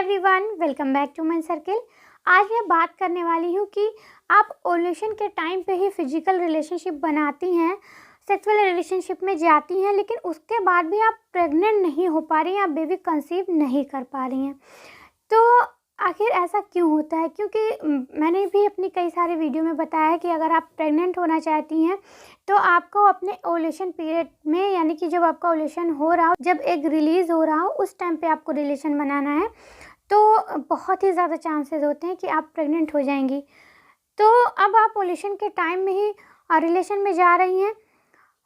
Everyone, welcome back to my circle. आज मैं बात करने वाली हूँ कि आप ओव्यूलेशन के टाइम पे ही फिजिकल रिलेशनशिप बनाती हैं, सेक्सुअल रिलेशनशिप में जाती हैं, लेकिन उसके बाद भी आप प्रेग्नेंट नहीं हो पा रही हैं, आप बेबी कंसीव नहीं कर पा रही हैं। तो आखिर ऐसा क्यों होता है? क्योंकि मैंने भी अपनी कई सारे वीडियो में बताया है कि अगर आप प्रेग्नेंट होना चाहती हैं तो आपको अपने ओव्यूलेशन पीरियड में, यानी कि जब आपका ओव्यूलेशन हो रहा हो, जब एग रिलीज़ हो रहा हो, उस टाइम पे आपको रिलेशन बनाना है। तो बहुत ही ज़्यादा चांसेस होते हैं कि आप प्रेग्नेंट हो जाएंगी। तो अब आप ओव्यूलेशन के टाइम में ही रिलेशन में जा रही हैं,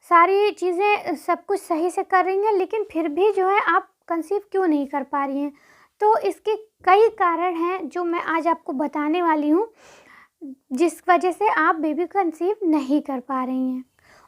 सारी चीज़ें सब कुछ सही से कर रही हैं, लेकिन फिर भी जो है आप कंसीव क्यों नहीं कर पा रही हैं। तो इसके कई कारण हैं जो मैं आज आपको बताने वाली हूँ, जिस वजह से आप बेबी कंसीव नहीं कर पा रही हैं।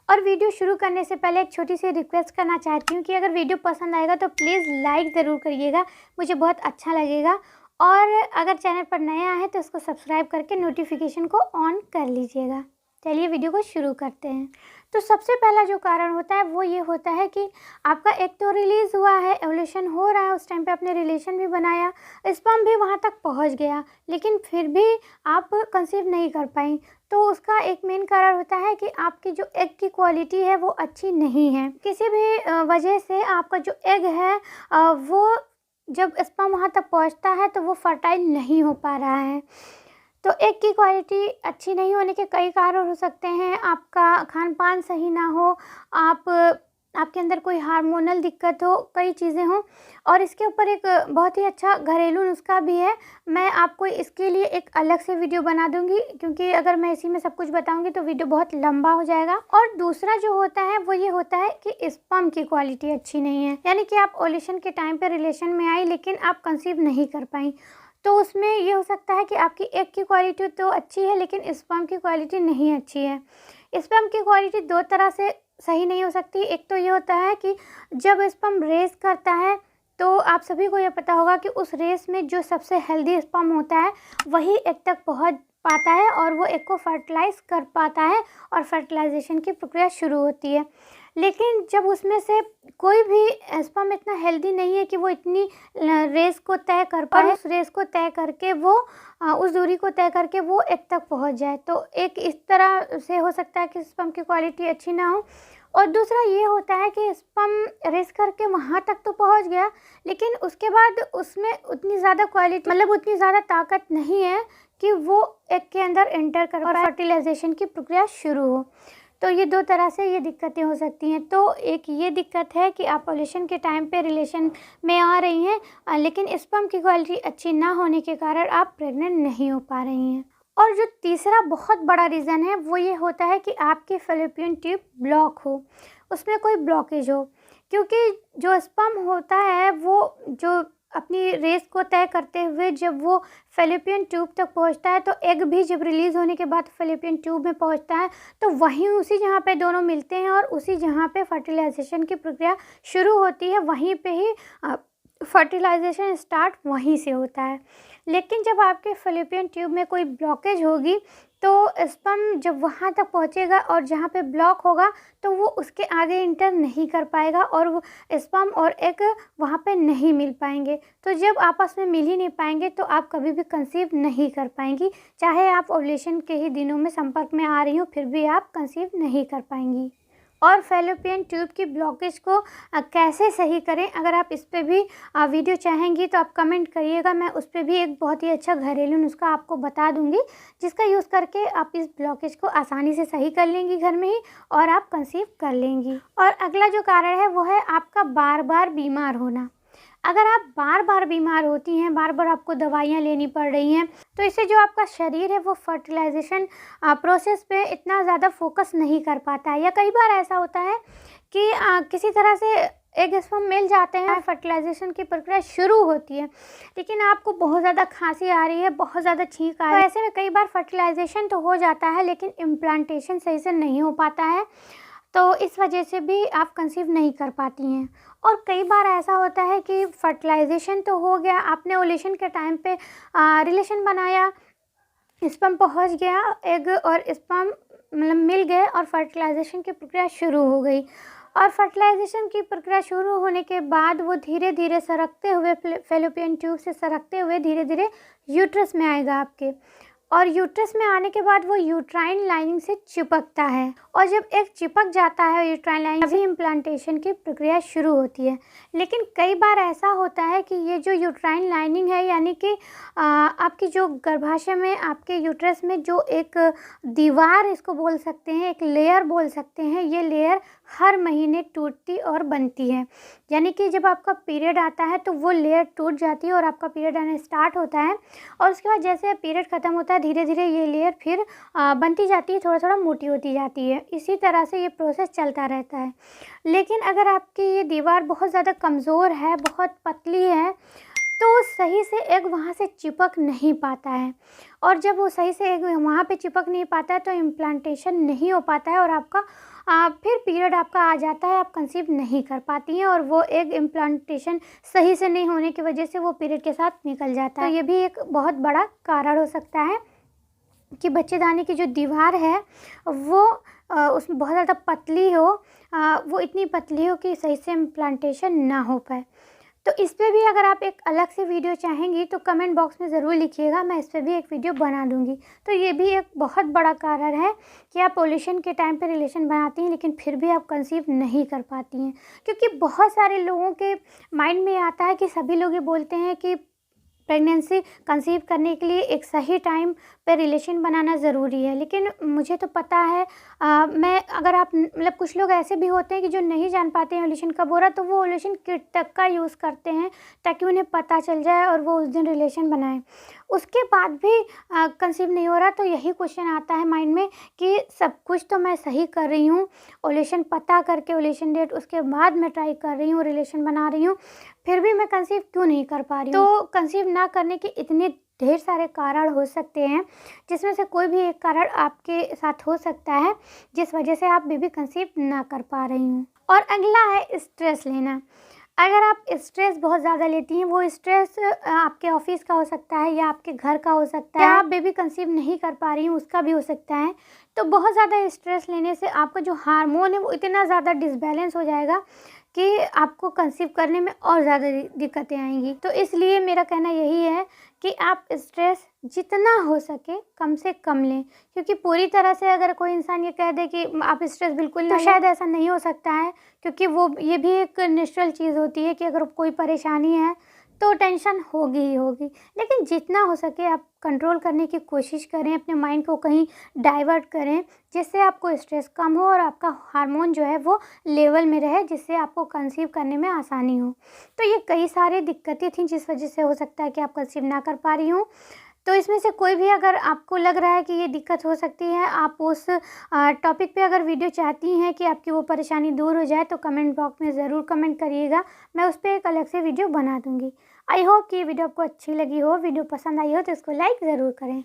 और वीडियो शुरू करने से पहले एक छोटी सी रिक्वेस्ट करना चाहती हूँ कि अगर वीडियो पसंद आएगा तो प्लीज़ लाइक ज़रूर करिएगा, मुझे बहुत अच्छा लगेगा। और अगर चैनल पर नया है तो इसको सब्सक्राइब करके नोटिफिकेशन को ऑन कर लीजिएगा। चलिए वीडियो को शुरू करते हैं। तो सबसे पहला जो कारण होता है वो ये होता है कि आपका एग तो रिलीज़ हुआ है, ओव्यूलेशन हो रहा है, उस टाइम पे आपने रिलेशन भी बनाया, स्पर्म भी वहाँ तक पहुँच गया, लेकिन फिर भी आप कंसीव नहीं कर पाई। तो उसका एक मेन कारण होता है कि आपकी जो एग की क्वालिटी है वो अच्छी नहीं है। किसी भी वजह से आपका जो एग है वो जब स्पर्म वहाँ तक पहुँचता है तो वो फर्टाइल नहीं हो पा रहा है। तो एग की क्वालिटी अच्छी नहीं होने के कई कारण हो सकते हैं। आपका खान पान सही ना हो, आपके अंदर कोई हार्मोनल दिक्कत हो, कई चीज़ें हों। और इसके ऊपर एक बहुत ही अच्छा घरेलू नुस्खा भी है, मैं आपको इसके लिए एक अलग से वीडियो बना दूंगी, क्योंकि अगर मैं इसी में सब कुछ बताऊंगी तो वीडियो बहुत लंबा हो जाएगा। और दूसरा जो होता है वो ये होता है कि स्पर्म की क्वालिटी अच्छी नहीं है, यानी कि आप ओव्यूलेशन के टाइम पे रिलेशन में आई लेकिन आप कंसीव नहीं कर पाई। तो उसमें ये हो सकता है कि आपकी एग की क्वालिटी तो अच्छी है लेकिन स्पर्म की क्वालिटी नहीं अच्छी है। स्पर्म की क्वालिटी दो तरह से सही नहीं हो सकती। एक तो ये होता है कि जब स्पर्म रेस करता है तो आप सभी को ये पता होगा कि उस रेस में जो सबसे हेल्दी स्पर्म होता है वही एग तक पहुंच पाता है और वो एग को फर्टिलाइज कर पाता है और फर्टिलाइजेशन की प्रक्रिया शुरू होती है। लेकिन जब उसमें से कोई भी स्पर्म इतना हेल्दी नहीं है कि वो इतनी रेस को तय कर पाए, उस रेस को तय करके वो उस दूरी को तय करके वो एग तक पहुंच जाए, तो एक इस तरह से हो सकता है कि स्पर्म की क्वालिटी अच्छी ना हो। और दूसरा ये होता है कि स्पर्म रेस करके वहाँ तक तो पहुँच गया, लेकिन उसके बाद उसमें उतनी ज़्यादा क्वालिटी, मतलब उतनी ज़्यादा ताकत नहीं है कि वो एग के अंदर एंटर कर और फर्टिलाइजेशन की प्रक्रिया शुरू हो। तो ये दो तरह से ये दिक्कतें हो सकती हैं। तो एक ये दिक्कत है कि आप ओव्यूलेशन के टाइम पे रिलेशन में आ रही हैं, लेकिन स्पर्म की क्वालिटी अच्छी ना होने के कारण आप प्रेग्नेंट नहीं हो पा रही हैं। और जो तीसरा बहुत बड़ा रीज़न है वो ये होता है कि आपकी फैलोपियन ट्यूब ब्लॉक हो, उसमें कोई ब्लॉकेज हो। क्योंकि जो स्पर्म होता है वो जो अपनी रेस को तय करते हुए जब वो फैलोपियन ट्यूब तक पहुंचता है, तो एग भी जब रिलीज़ होने के बाद फैलोपियन ट्यूब में पहुंचता है, तो वहीं उसी जहाँ पे दोनों मिलते हैं और उसी जहाँ पे फर्टिलाइजेशन की प्रक्रिया शुरू होती है, वहीं पे ही फर्टिलाइजेशन स्टार्ट वहीं से होता है। लेकिन जब आपके फैलोपियन ट्यूब में कोई ब्लॉकेज होगी तो स्पर्म जब वहाँ तक पहुँचेगा और जहाँ पे ब्लॉक होगा तो वो उसके आगे इंटर नहीं कर पाएगा और वो स्पर्म और एग वहाँ पे नहीं मिल पाएंगे। तो जब आपस में मिल ही नहीं पाएंगे तो आप कभी भी कंसीव नहीं कर पाएंगी, चाहे आप ओव्यूलेशन के ही दिनों में संपर्क में आ रही हो फिर भी आप कंसीव नहीं कर पाएंगी। और फैलोपियन ट्यूब की ब्लॉकेज को कैसे सही करें, अगर आप इस पे भी वीडियो चाहेंगी तो आप कमेंट करिएगा, मैं उस पर भी एक बहुत ही अच्छा घरेलू नुस्खा आपको बता दूंगी, जिसका यूज़ करके आप इस ब्लॉकेज को आसानी से सही कर लेंगी घर में ही और आप कंसीव कर लेंगी। और अगला जो कारण है वो है आपका बार बार बीमार होना। अगर आप बार बार बीमार होती हैं, बार बार आपको दवाइयाँ लेनी पड़ रही हैं, तो इससे जो आपका शरीर है वो फर्टिलाइजेशन प्रोसेस पे इतना ज़्यादा फोकस नहीं कर पाता है। या कई बार ऐसा होता है कि किसी तरह से एग स्पर्म मिल जाते हैं, फर्टिलाइजेशन की प्रक्रिया शुरू होती है, लेकिन आपको बहुत ज़्यादा खांसी आ रही है, बहुत ज़्यादा छींक आ रही है, तो ऐसे में कई बार फर्टिलाइजेशन तो हो जाता है लेकिन इम्प्लांटेशन सही से नहीं हो पाता है, तो इस वजह से भी आप कंसीव नहीं कर पाती हैं। और कई बार ऐसा होता है कि फर्टिलाइजेशन तो हो गया, आपने ओव्यूलेशन के टाइम पे रिलेशन बनाया, स्पर्म पहुंच गया, एग और स्पर्म मतलब मिल गए और फर्टिलाइजेशन की प्रक्रिया शुरू हो गई। और फर्टिलाइजेशन की प्रक्रिया शुरू होने के बाद वो धीरे धीरे सरकते हुए फैलोपियन ट्यूब से सरकते हुए धीरे धीरे यूट्रस में आएगा आपके, और यूट्रस में आने के बाद वो यूट्राइन लाइनिंग से चिपकता है, और जब एक चिपक जाता है यूट्राइन लाइनिंग, तभी इम्प्लांटेशन की प्रक्रिया शुरू होती है। लेकिन कई बार ऐसा होता है कि ये जो यूट्राइन लाइनिंग है, यानी कि आपकी जो गर्भाशय में आपके यूट्रस में जो एक दीवार इसको बोल सकते हैं, एक लेयर बोल सकते हैं, ये लेयर हर महीने टूटती और बनती है। यानी कि जब आपका पीरियड आता है तो वो लेयर टूट जाती है और आपका पीरियड आना स्टार्ट होता है, और उसके बाद जैसे पीरियड ख़त्म होता है धीरे धीरे ये लेयर फिर बनती जाती है, थोड़ा थोड़ा मोटी होती जाती है। इसी तरह से ये प्रोसेस चलता रहता है। लेकिन अगर आपकी ये दीवार बहुत ज़्यादा कमज़ोर है, बहुत पतली है, तो सही से एग वहाँ से चिपक नहीं पाता है, और जब वो सही से एग वहाँ पे चिपक नहीं पाता है तो इम्प्लांटेशन नहीं हो पाता है, और आपका फिर पीरियड आपका आ जाता है, आप कंसीव नहीं कर पाती हैं, और वो एग इम्प्लांटेशन सही से नहीं होने की वजह से वो पीरियड के साथ निकल जाता है। तो ये भी एक बहुत बड़ा कारण हो सकता है कि बच्चेदानी की जो दीवार है वो उसमें बहुत ज़्यादा पतली हो, वो इतनी पतली हो कि सही से इम्प्लांटेशन ना हो पाए। तो इस पे भी अगर आप एक अलग से वीडियो चाहेंगी तो कमेंट बॉक्स में ज़रूर लिखिएगा, मैं इस पे भी एक वीडियो बना दूंगी। तो ये भी एक बहुत बड़ा कारण है कि आप ओव्यूलेशन के टाइम पे रिलेशन बनाती हैं लेकिन फिर भी आप कंसीव नहीं कर पाती हैं, क्योंकि बहुत सारे लोगों के माइंड में आता है कि सभी लोग ये बोलते हैं कि प्रेगनेंसी कंसीव करने के लिए एक सही टाइम पे रिलेशन बनाना ज़रूरी है। लेकिन मुझे तो पता है, मैं अगर आप मतलब कुछ लोग ऐसे भी होते हैं कि जो नहीं जान पाते हैं ओव्यूलेशन कब हो रहा, तो वो ओव्यूलेशन किट तक का यूज़ करते हैं ताकि उन्हें पता चल जाए और वो उस दिन रिलेशन बनाएं। उसके बाद भी कंसीव नहीं हो रहा, तो यही क्वेश्चन आता है माइंड में कि सब कुछ तो मैं सही कर रही हूँ, ओव्यूलेशन पता करके ओव्यूलेशन डेट उसके बाद मैं ट्राई कर रही हूँ, रिलेशन बना रही हूँ, फिर भी मैं कंसीव क्यों नहीं कर पा रही हूँ। तो कंसीव ना करने के इतने ढेर सारे कारण हो सकते हैं, जिसमें से कोई भी एक कारण आपके साथ हो सकता है जिस वजह से आप बेबी कंसीव ना कर पा रही हूँ। और अगला है स्ट्रेस लेना। अगर आप स्ट्रेस बहुत ज़्यादा लेती हैं, वो स्ट्रेस आपके ऑफिस का हो सकता है या आपके घर का हो सकता है, या आप बेबी कंसीव नहीं कर पा रही हूँ उसका भी हो सकता है। तो बहुत ज़्यादा स्ट्रेस लेने से आपका जो हार्मोन है वो इतना ज़्यादा डिसबैलेंस हो जाएगा कि आपको कंसीव करने में और ज़्यादा दिक्कतें आएंगी। तो इसलिए मेरा कहना यही है कि आप स्ट्रेस जितना हो सके कम से कम लें, क्योंकि पूरी तरह से अगर कोई इंसान ये कह दे कि आप स्ट्रेस बिल्कुल ना, तो शायद ऐसा नहीं हो सकता है, क्योंकि वो ये भी एक नेचुरल चीज़ होती है कि अगर कोई परेशानी है तो टेंशन होगी ही होगी। लेकिन जितना हो सके आप कंट्रोल करने की कोशिश करें, अपने माइंड को कहीं डाइवर्ट करें जिससे आपको स्ट्रेस कम हो और आपका हार्मोन जो है वो लेवल में रहे, जिससे आपको कंसीव करने में आसानी हो। तो ये कई सारी दिक्कतें थी जिस वजह से हो सकता है कि आप कंसीव ना कर पा रही हूँ। तो इसमें से कोई भी अगर आपको लग रहा है कि ये दिक्कत हो सकती है, आप उस टॉपिक पे अगर वीडियो चाहती हैं कि आपकी वो परेशानी दूर हो जाए, तो कमेंट बॉक्स में ज़रूर कमेंट करिएगा, मैं उस पर एक अलग से वीडियो बना दूँगी। आई होप कि ये वीडियो आपको अच्छी लगी हो, वीडियो पसंद आई हो तो इसको लाइक ज़रूर करें।